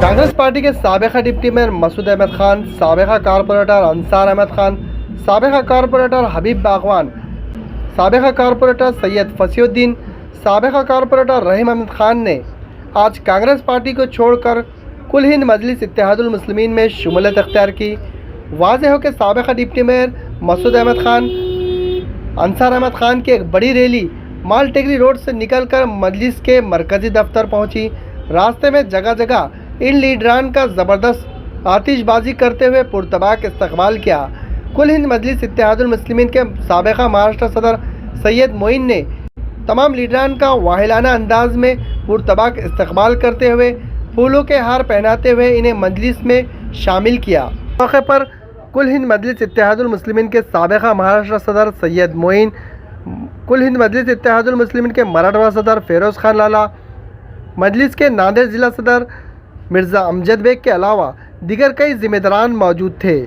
Congress party के साबिका deputy mayor Masood Ahmed Khan, साबिका कारपोरेटर अंसार अहमद खान, साबिका कारपोरेटर हबीब बागवान, साबिका कारपोरेटर सैयद फसीउद्दीन, साबिका कारपोरेटर रहीम अहमद खान ने आज कांग्रेस पार्टी को छोड़कर कुल हिंद मजलिस इत्तेहादुल मुस्लिमीन में शुमूलियत अख्तियार की। वाज़ेह हो कि साबिका डिप्टी मेयर मसूद अहमद खान, अंसार अहमद खान की एक बड़ी रैली माल टेकरी रोड से निकलकर मजलिस के मरकजी दफ्तर पहुंची। रास्ते में जगह जगह इन लीडरान का ज़बरदस्त आतिशबाजी करते हुए पुरतबाक इस्तकबाल किया। कुल हिंद मजलिस इत्तेहादुल मुस्लिमीन के साबिका महाराष्ट्र सदर सैयद मोइन ने तमाम लीडरान का वाहिलाना अंदाज में पुरतबाक इस्तकबाल करते हुए फूलों के हार पहनाते हुए इन्हें मजलिस में शामिल किया। मौके पर कुल हिंद मजलिस इत्तेहादुल मुस्लिमीन के साबिका महाराष्ट्र सदर सैयद मोइन, कुल हिंद मजलिस इत्तेहादुल मुस्लिमीन के मराठवाड़ा सदर फेरोज़ खान लाला, मजलिस के नांदेड़ जिला सदर मिर्ज़ा अमजद बेग के अलावा दीगर कई जिम्मेदारान मौजूद थे।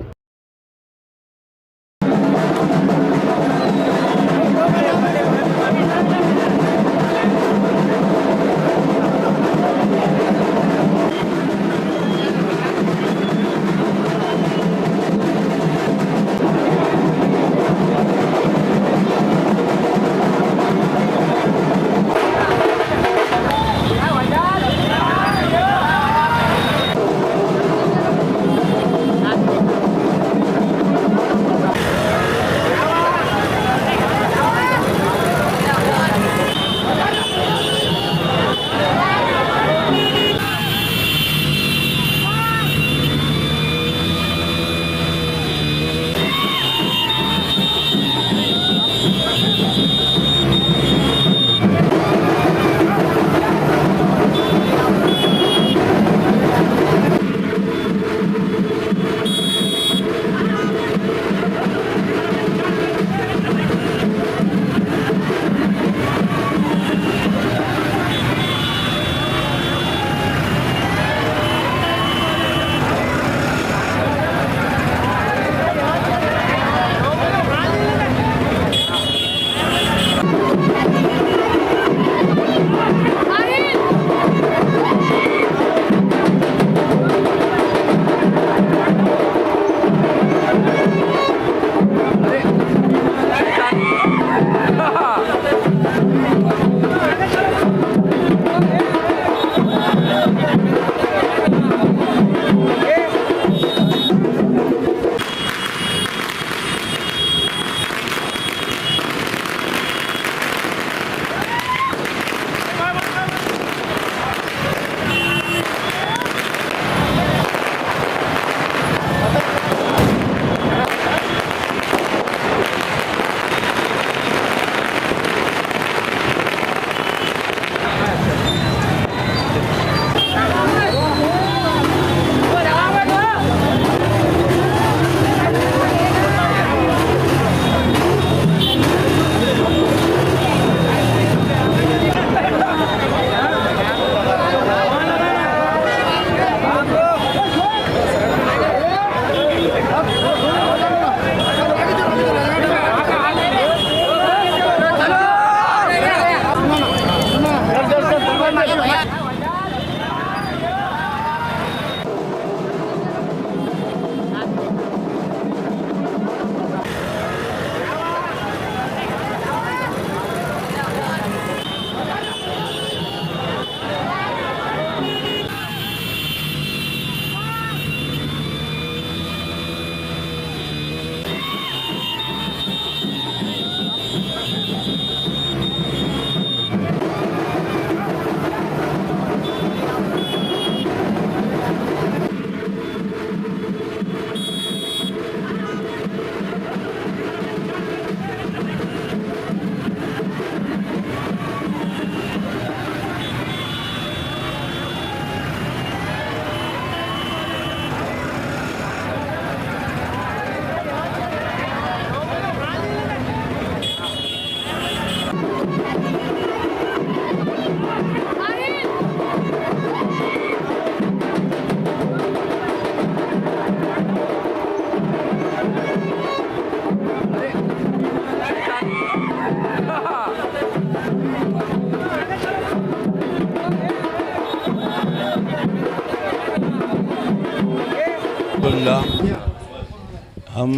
अल्हम्दुलिल्लाह हम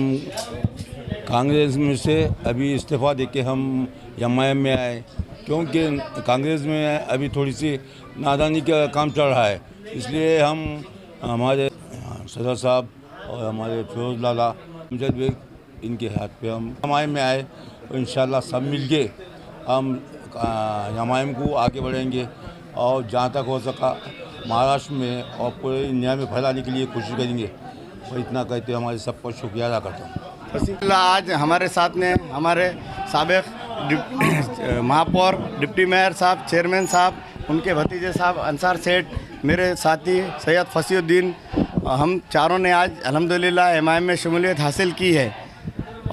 कांग्रेस में से अभी इस्तीफ़ा देके हम एमआईएम में आए, क्योंकि कांग्रेस में अभी थोड़ी सी नादानी का काम चल रहा है। इसलिए हम हमारे सदर साहब और हमारे फिरोज लाला अमजद बेग इनके हाथ पे हम एमआईएम में आए और इंशाल्लाह सब मिल के हम एमआईएम को आगे बढ़ेंगे और जहाँ तक हो सका महाराष्ट्र में और पूरे इंडिया में फैलाने के लिए कोशिश करेंगे। और इतना कहते हुए हमारे सबका शुक्रिया अदा करता हूँ। आज हमारे साथ में हमारे साबिक महापौर, डिप्टी मेयर साहब, चेयरमैन साहब, उनके भतीजे साहब अंसार सेठ, मेरे साथी सैयद फसीउद्दीन, हम चारों ने आज अल्हम्दुलिल्लाह एमआईएम में शमूलियत हासिल की है।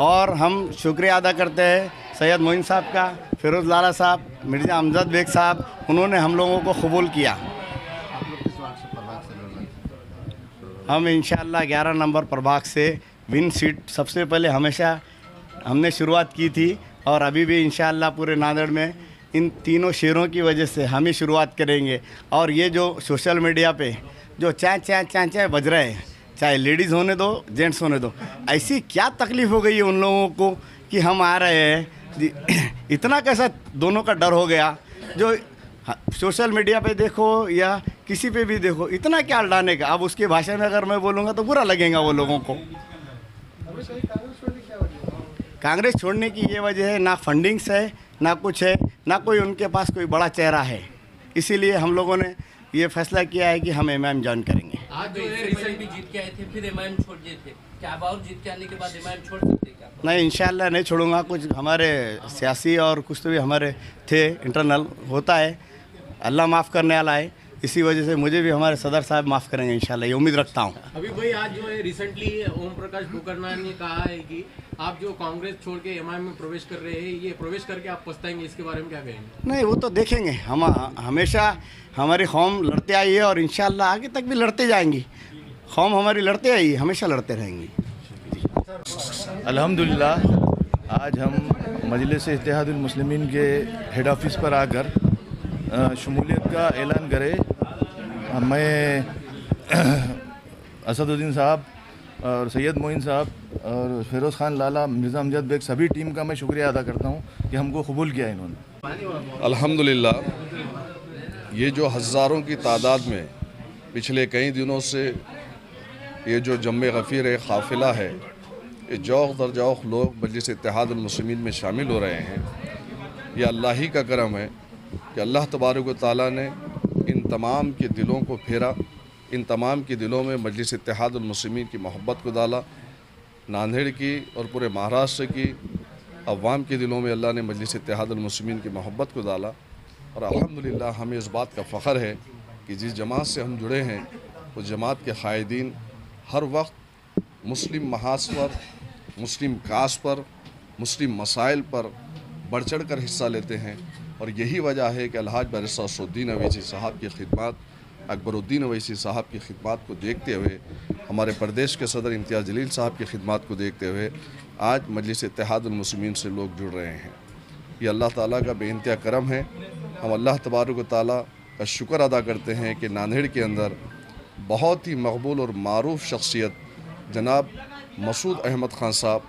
और हम शुक्रिया अदा करते हैं सैयद मोइन साहब का, फिरोज़ लाला साहब, मिर्ज़ा अमजद बेग साहब, उन्होंने हम लोगों को कबूल किया। हम इंशाअल्लाह 11 नंबर प्रभाग से विन सीट सबसे पहले हमेशा हमने शुरुआत की थी और अभी भी इंशाअल्लाह पूरे नांदेड़ में इन तीनों शेरों की वजह से हम ही शुरुआत करेंगे। और ये जो सोशल मीडिया पे जो चाय बज रहे हैं, चाहे लेडीज़ होने दो, जेंट्स होने दो, ऐसी क्या तकलीफ़ हो गई है उन लोगों को कि हम आ रहे हैं, इतना कैसा दोनों का डर हो गया। जो सोशल मीडिया पे देखो या किसी पे भी देखो, इतना क्या डालने का। अब उसकी भाषा में अगर मैं बोलूँगा तो बुरा लगेगा वो लोगों को। कांग्रेस छोड़ने की ये वजह है, ना फंडिंग्स है, ना कुछ है, ना कोई उनके पास कोई बड़ा चेहरा है। इसीलिए हम लोगों ने ये फैसला किया है कि हम एमआईएम ज्वाइन करेंगे। आज जो रिसेंटली जीत के आए थे, फिर एमआईएम छोड़ दिए थे, क्या आप और जीत के आने के बाद एमआईएम छोड़ सकते हैं क्या? नहीं, इंशाल्लाह नहीं छोड़ूंगा। कुछ हमारे सियासी और कुछ तो भी हमारे थे, इंटरनल होता है, अल्लाह माफ़ करने वाला है। इसी वजह से मुझे भी हमारे सदर साहब माफ़ करेंगे इंशाल्लाह, ये उम्मीद रखता हूँ। अभी भाई आज जो है रिसेंटली ओम प्रकाश पोकरना ने कहा है कि आप जो कांग्रेस छोड़ के एमआईएम में प्रवेश कर रहे हैं, ये प्रवेश करके आप पछताएंगे, इसके बारे में क्या कहेंगे? नहीं, वो तो देखेंगे। हम हमेशा हमारी कौम लड़ते आई है और इंशाल्लाह आगे तक भी लड़ते जाएंगी। कौम हमारी लड़ते आई, हमेशा लड़ते रहेंगी। अल्हम्दुलिल्लाह आज हम मजलिस इत्तेहादुल मुस्लिमीन के हेड ऑफिस पर आकर शमूलियत का ऐलान करें। मैं असदुद्दीन साहब और सैयद मोइन साहब और फिरोज़ खान लाला, मिर्ज़ा अमजद बेग, सभी टीम का मैं शुक्रिया अदा करता हूँ कि हमको कबूल किया इन्होंने। अल्हम्दुलिल्लाह ये जो हज़ारों की तादाद में पिछले कई दिनों से ये जो जम्मे गफ़ीर काफ़िला है, ये जौक़ दर जौक़ लोग मजलिस इत्तेहादुल मुस्लिमीन में शामिल हो रहे हैं। ये अल्लाह ही का करम है कि अल्लाह तबारक व तआला ने इन तमाम के दिलों को फेरा, इन तमाम के दिलों में मजलिस इत्तेहादुल मुस्लिमीन की मोहब्बत को डाला। नांदेड़ की और पूरे महाराष्ट्र की अवाम के दिलों में अल्लाह ने मजलिस इत्तेहादुल मुस्लिमीन की मोहब्बत को डाला। और अल्हम्दुलिल्लाह हमें इस बात का फ़ख्र है कि जिस जमात से हम जुड़े हैं उस जमात के कायदीन हर वक्त मुस्लिम महाज पर, मुस्लिम कास पर, मुस्लिम मसाइल पर बढ़ चढ़ कर हिस्सा लेते हैं। और यही वजह है कि अलहाज बैरिस्टर असदुद्दीन अवैसी साहब की खिदमत, अकबरुद्दीन अवैसी साहब की खिदमत को देखते हुए, हमारे प्रदेश के सदर इम्तियाज़ जलील साहब की खिदमत को देखते हुए आज मजलिस इत्तेहादुल मुस्लिमीन से लोग जुड़ रहे हैं। ये अल्लाह ताला का बेइंतहा करम है। हम अल्लाह तबारक व तआला का शुक्र अदा करते हैं कि नांदेड़ के अंदर बहुत ही मकबूल और मारूफ शख्सियत जनाब मसूद अहमद ख़ान साहब,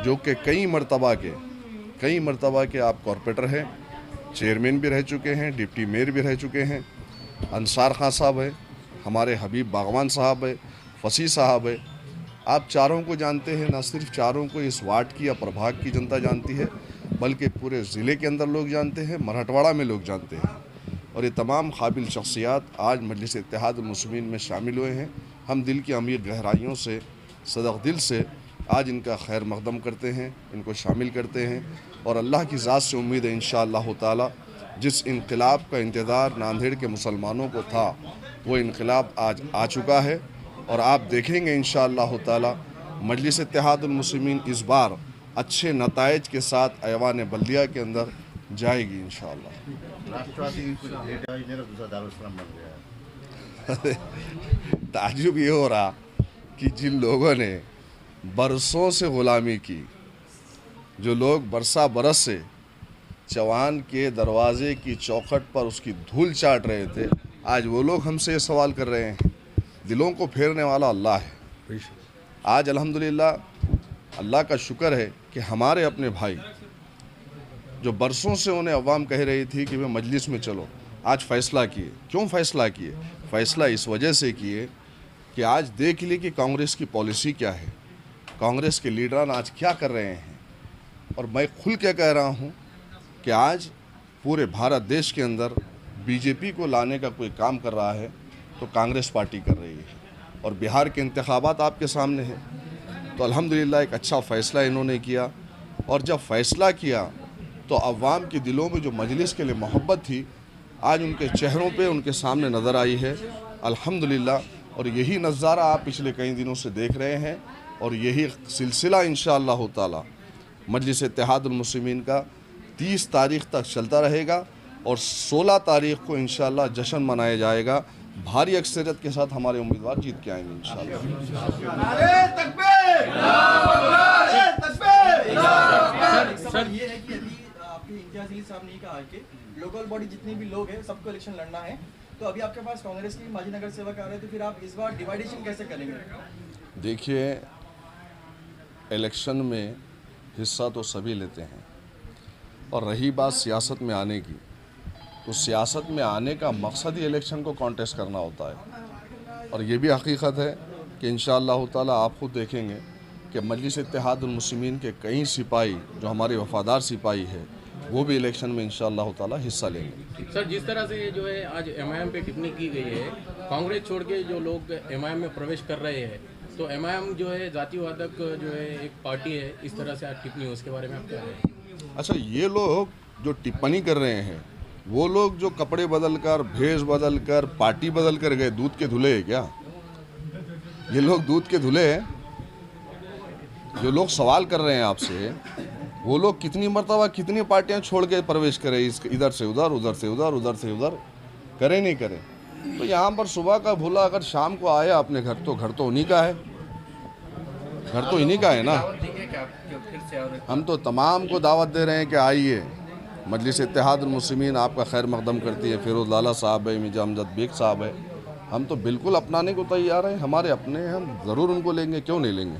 जो कि कई मरतबा के आप कॉरपोरेटर हैं, चेयरमैन भी रह चुके हैं, डिप्टी मेयर भी रह चुके हैं, अंसार खान साहब है, हमारे हबीब बागवान साहब है, फसी साहब है। आप चारों को जानते हैं, ना सिर्फ चारों को इस वार्ड की या प्रभाग की जनता जानती है, बल्कि पूरे ज़िले के अंदर लोग जानते हैं, मराठवाड़ा में लोग जानते हैं। और ये तमाम काबिल शख्सियात आज मजलिस इत्तेहादुल मुस्लिमीन में शामिल हुए हैं। हम दिल की अमीर गहराइयों से, सदक़ दिल से आज इनका खैर मक़दम करते हैं, इनको शामिल करते हैं। और अल्लाह की ज़ात से उम्मीद है इंशाअल्लाह ताला जिस इनक़िलाब का इंतज़ार नांदेड़ के मुसलमानों को था, वो इनक़िलाब आज आ चुका है। और आप देखेंगे इंशाअल्लाह ताला मजलिस इत्तेहादुल मुस्लिमीन इस बार अच्छे नताइज के साथ ऐवान बल्दिया के अंदर जाएगी इंशाअल्लाह। ताज्जुब ये हो रहा कि जिन लोगों ने बरसों से ग़ुलामी की, जो लोग बरस से चवान के दरवाज़े की चौखट पर उसकी धूल चाट रहे थे, आज वो लोग हमसे ये सवाल कर रहे हैं। दिलों को फेरने वाला अल्लाह है। आज अल्हम्दुलिल्लाह अल्लाह का शुक्र है कि हमारे अपने भाई जो बरसों से उन्हें अवाम कह रही थी कि वे मजलिस में चलो, आज फ़ैसला किए। क्यों फ़ैसला किए? फ़ैसला इस वजह से किए कि आज देख लिए कि कांग्रेस की पॉलिसी क्या है, कांग्रेस के लीडरान आज क्या कर रहे हैं। और मैं खुल के कह रहा हूँ कि आज पूरे भारत देश के अंदर बीजेपी को लाने का कोई काम कर रहा है तो कांग्रेस पार्टी कर रही है। और बिहार के इंतखाबात आपके सामने हैं, तो अल्हम्दुलिल्लाह एक अच्छा फ़ैसला इन्होंने किया। और जब फ़ैसला किया तो अवाम के दिलों में जो मजलिस के लिए मोहब्बत थी आज उनके चेहरों पे उनके सामने नज़र आई है अल्हम्दुलिल्लाह। और यही नज़ारा आप पिछले कई दिनों से देख रहे हैं और यही सिलसिला इंशाअल्लाह ताला मजलिस इत्तेहादुल मुस्लिमीन का 30 तारीख़ तक चलता रहेगा और 16 तारीख़ को इंशाअल्लाह जश्न मनाया जाएगा। भारी अक्सरियत के साथ हमारे उम्मीदवार जीत के आएंगे इंशाअल्लाह। सर ये है कि यदि आपके इम्तियाज अली साहब ने कहा कि लोकल बॉडी जितने भी लोग हैं सबको इलेक्शन लड़ना है, तो अभी आपके पास कांग्रेस की माजी नगर सेवक आ रहे हैं, तो फिर आप इस बार डिवाइडेशन कैसे करेंगे? देखिए, इलेक्शन में हिस्सा तो सभी लेते हैं और रही बात सियासत में आने की, तो सियासत में आने का मकसद ही इलेक्शन को कॉन्टेस्ट करना होता है। और ये भी हकीकत है कि इंशाअल्लाह ताला आप खुद देखेंगे कि मजलिस इत्तेहादुल मुस्लिमीन के कई सिपाही जो हमारे वफादार सिपाही है वो भी इलेक्शन में इंशाअल्लाह ताला हिस्सा लेंगे। सर, जिस तरह से जो है आज एमआईएम पे टिप्पणी की गई है, कांग्रेस छोड़ के जो लोग एमआईएम में प्रवेश कर रहे हैं, तो एमआईएम जो है जातिवादक जो है एक पार्टी है, इस तरह से आज टिप्पणी हो, उसके बारे में आप क्या कहें? अच्छा, ये लोग जो टिप्पणी कर रहे हैं वो लोग जो कपड़े बदल कर, भेष बदल कर, पार्टी बदल कर गए, दूध के धुले हैं क्या? ये लोग दूध के धुले हैं? जो लोग सवाल कर रहे हैं आपसे, वो लोग कितनी मर्तबा कितनी पार्टियां छोड़ के प्रवेश करें, इधर से उधर, उधर से उधर, उधर से उधर, करें नहीं करें? तो यहाँ पर सुबह का भूला अगर शाम को आया अपने घर, तो घर तो उन्हीं का है, घर तो इन्हीं का है ना। हम तो तमाम को दावत दे रहे हैं कि आइए, मजलिस इत्तेहादुल मुस्लिमीन आपका खैर मकदम करती है, फिरोज लाला साहब है, मिर्जा अमजद बेग साहब है, हम तो बिल्कुल अपनाने को तैयार हैं, हमारे अपने हैं, हम ज़रूर उनको लेंगे, क्यों नहीं लेंगे।